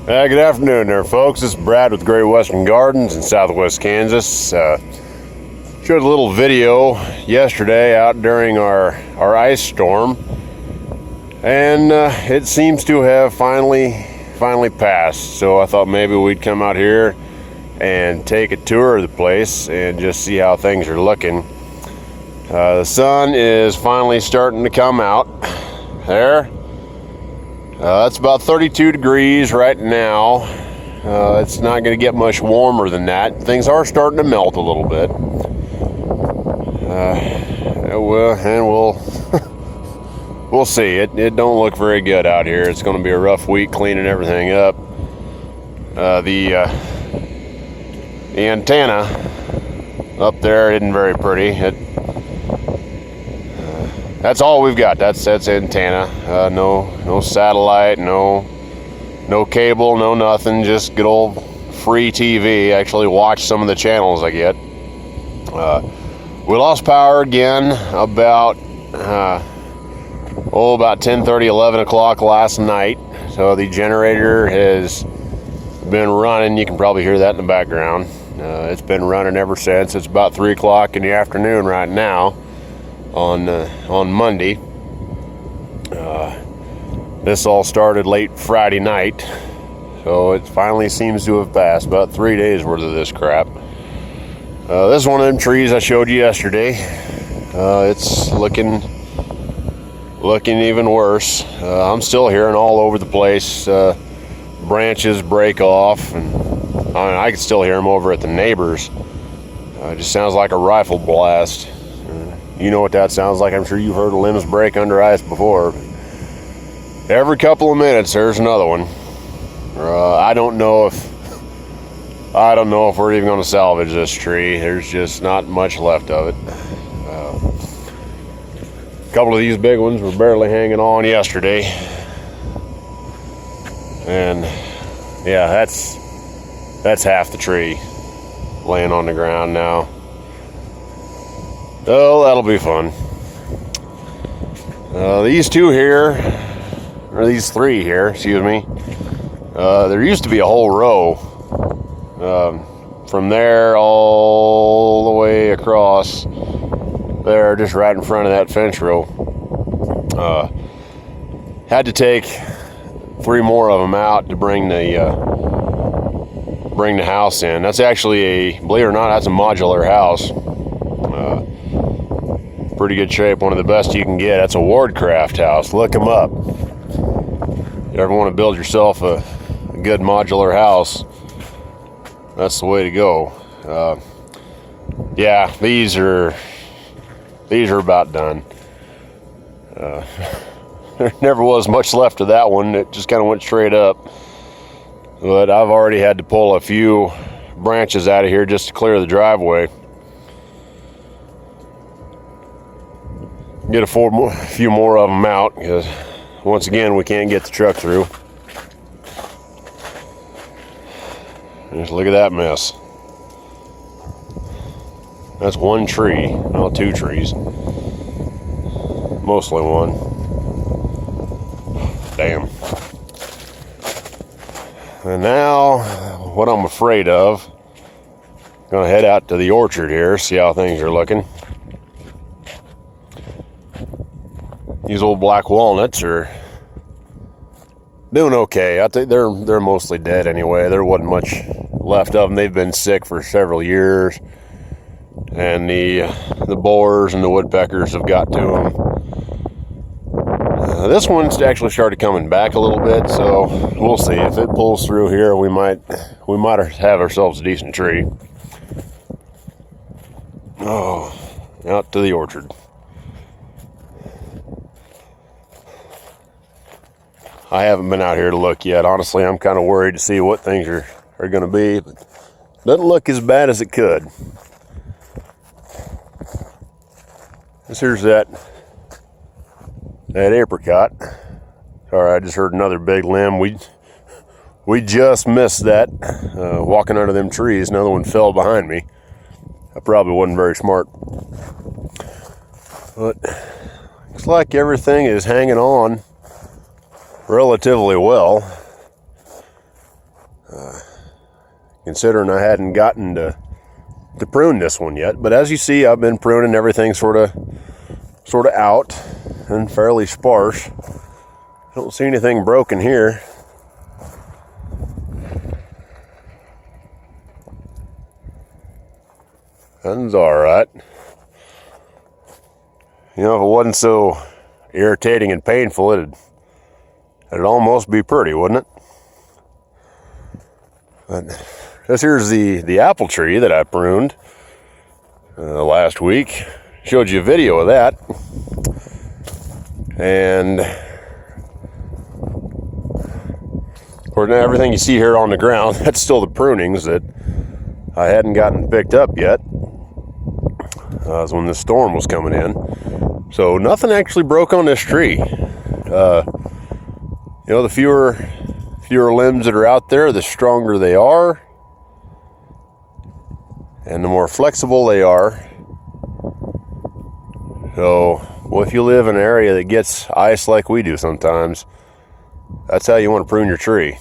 Good afternoon there, folks. This is Brad with Great Western Gardens in Southwest Kansas. Showed a little video yesterday out during our ice storm, and it seems to have finally passed. So I thought maybe we'd come out here and take a tour of the place and just see how things are looking. The sun is finally starting to come out there. It's about 32 degrees right now. It's not going to get much warmer than that. Things are starting to melt a little bit. We'll see. It don't look very good out here. It's going to be a rough week cleaning everything up. The antenna up there isn't very pretty. That's all we've got. That's antenna. No satellite, no cable, no nothing. Just good old free TV. Actually watch some of the channels I get. We lost power again about 10:30, 11 o'clock last night. So the generator has been running. You can probably hear that in the background. It's been running ever since. It's about 3 o'clock in the afternoon right now. On Monday. This all started late Friday night, so it finally seems to have passed. About 3 days worth of this crap. This is one of them trees I showed you yesterday. It's looking even worse. I'm still hearing all over the place branches break off, and I can still hear them over at the neighbors. It just sounds like a rifle blast. You know what that sounds like. I'm sure you've heard limbs break under ice before. Every couple of minutes, there's another one. I don't know if we're even going to salvage this tree. There's just not much left of it. A couple of these big ones were barely hanging on yesterday, and yeah, that's half the tree laying on the ground now. Oh, that'll be fun. These two here, or these three here, excuse me. There used to be a whole row from there all the way across there, just right in front of that fence row. Had to take 3 more of them out to bring the house in. That's actually believe it or not, that's a modular house. Pretty good shape, one of the best you can get. That's a Wardcraft house. Look them up. If you ever want to build yourself a good modular house, that's the way to go. Yeah, these are about done. There never was much left of that one. It just kind of went straight up. But I've already had to pull a few branches out of here just to clear the driveway. Get a few more of them out, because once again we can't get the truck through. Just look at that mess. That's one tree, well, 2 trees, mostly one. Damn. And now what I'm afraid of, I'm gonna head out to the orchard here, see how things are looking. These old black walnuts are doing okay. I think they're mostly dead anyway. There wasn't much left of them. They've been sick for several years, and the boars and the woodpeckers have got to them. This one's actually started coming back a little bit, so we'll see. If it pulls through here, we might have ourselves a decent tree. Oh, out to the orchard. I haven't been out here to look yet. Honestly, I'm kind of worried to see what things are going to be. But it doesn't look as bad as it could. Here's that apricot. Sorry, I just heard another big limb. We just missed that walking under them trees. Another one fell behind me. I probably wasn't very smart. But looks like everything is hanging on relatively well. considering I hadn't gotten to prune this one yet. But as you see, I've been pruning everything sort of out and fairly sparse. Don't see anything broken here. That's all right. You know, if it wasn't so irritating and painful, it'd almost be pretty, wouldn't it? But this here's the apple tree that I pruned last week. Showed you a video of that. And of course, now everything you see here on the ground, that's still the prunings that I hadn't gotten picked up yet. That's when the storm was coming in. So nothing actually broke on this tree. You know, the fewer limbs that are out there, the stronger they are, and the more flexible they are. So, well, if you live in an area that gets ice like we do sometimes, that's how you want to prune your tree.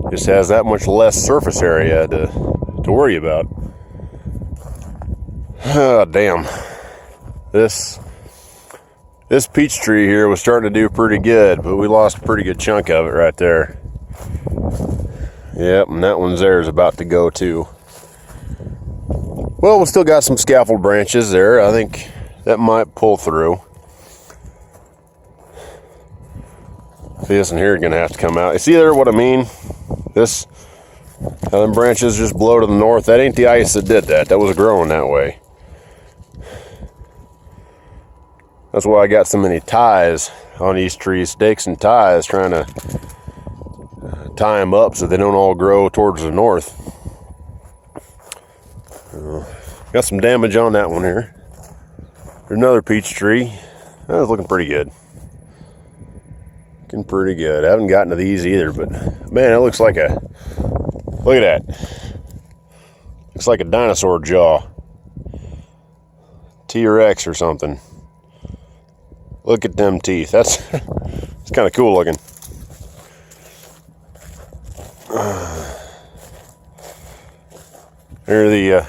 Just has that much less surface area to worry about. Oh, damn. This peach tree here was starting to do pretty good, but we lost a pretty good chunk of it right there. Yep, and that one's there is about to go too. Well, we still got some scaffold branches there. I think that might pull through. This one here is going to have to come out. You see there what I mean? This, how them branches just blow to the north. That ain't the ice that did that. That was growing that way. That's why I got so many ties on these trees, stakes and ties, trying to tie them up so they don't all grow towards the north. Got some damage on that one here. There's another peach tree. That was looking pretty good. Looking pretty good. I haven't gotten to these either, but man, it looks like a, look at that. Looks like a dinosaur jaw. T-Rex or something. Look at them teeth. It's kind of cool looking. There's the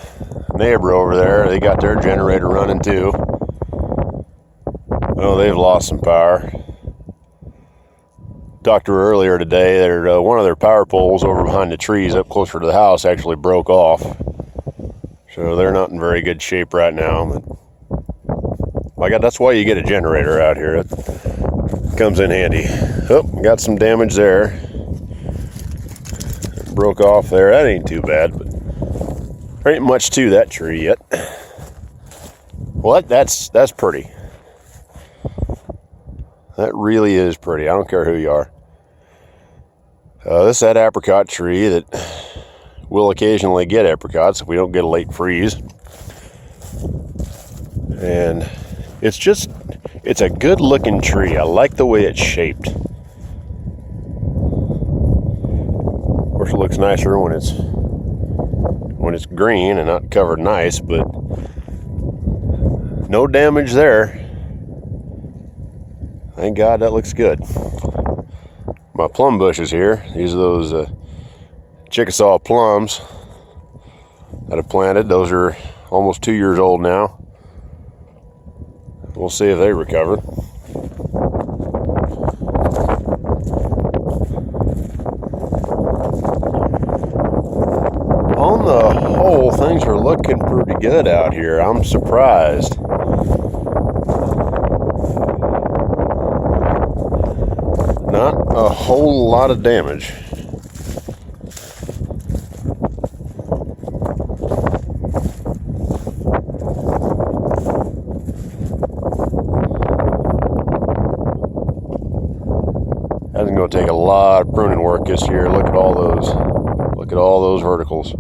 neighbor over there. They got their generator running too. Oh, they've lost some power. Talked to her earlier today. One of their power poles over behind the trees up closer to the house actually broke off. So they're not in very good shape right now. But that's why you get a generator out here. It comes in handy. Oh, got some damage there. Broke off there. That ain't too bad, but there ain't much to that tree yet. What? That's pretty. That really is pretty. I don't care who you are. This is that apricot tree that will occasionally get apricots if we don't get a late freeze. And it's a good looking tree. I like the way it's shaped. Of course, it looks nicer when it's green and not covered in ice, but no damage there. Thank God, that looks good. My plum bushes here. These are those Chickasaw plums that I planted. Those are almost 2 years old now. We'll see if they recover. On the whole, things are looking pretty good out here. I'm surprised. Not a whole lot of damage. That's going to take a lot of pruning work this year. Look at all those verticals.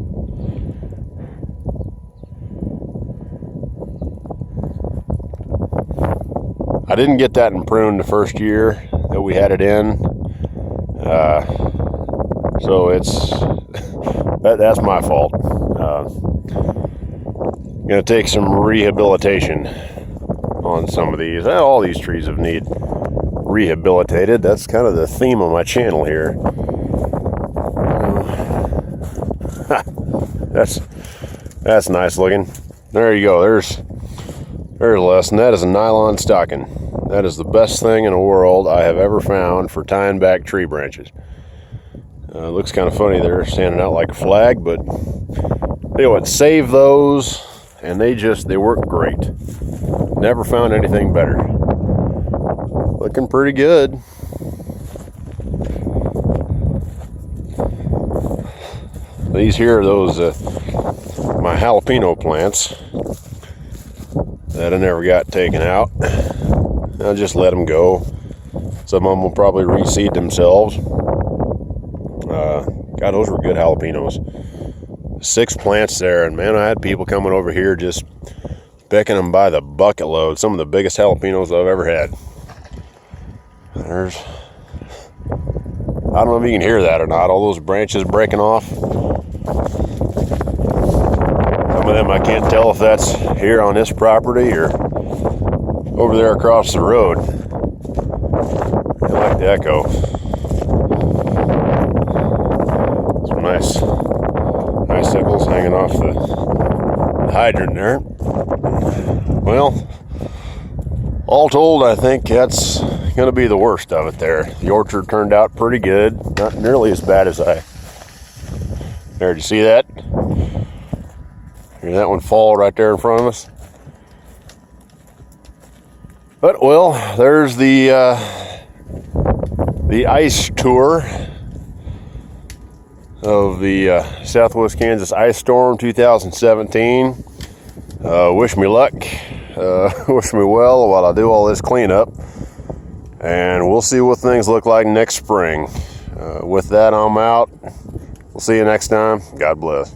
I didn't get that in prune the first year that we had it in, so that's my fault. Going to take some rehabilitation on some of these. All these trees have need rehabilitated. That's kind of the theme of my channel here. That's nice looking. There you go. There's a lesson. That is a nylon stocking. That is the best thing in the world I have ever found for tying back tree branches. Looks kind of funny there, standing out like a flag, but you know what? Save those, and they work great. Never found anything better. Looking pretty good. These here are those my jalapeno plants that I never got taken out. I'll just let them go. Some of them will probably reseed themselves. God, those were good jalapenos. 6 plants there, and man, I had people coming over here just picking them by the bucket load. Some of the biggest jalapenos I've ever had. I don't know if you can hear that or not. All those branches breaking off. Some of them I can't tell if that's here on this property or over there across the road. I like the echo. Some nice icicles hanging off the hydrant there. Well, all told, I think that's going to be the worst of it there. The orchard turned out pretty good. Not nearly as bad as I... There, did you see that? Hear that one fall right there in front of us? But, well, there's the ice tour of the Southwest Kansas Ice Storm 2017. Wish me luck. Wish me well while I do all this cleanup. And we'll see what things look like next spring. With that, I'm out. We'll see you next time. God bless.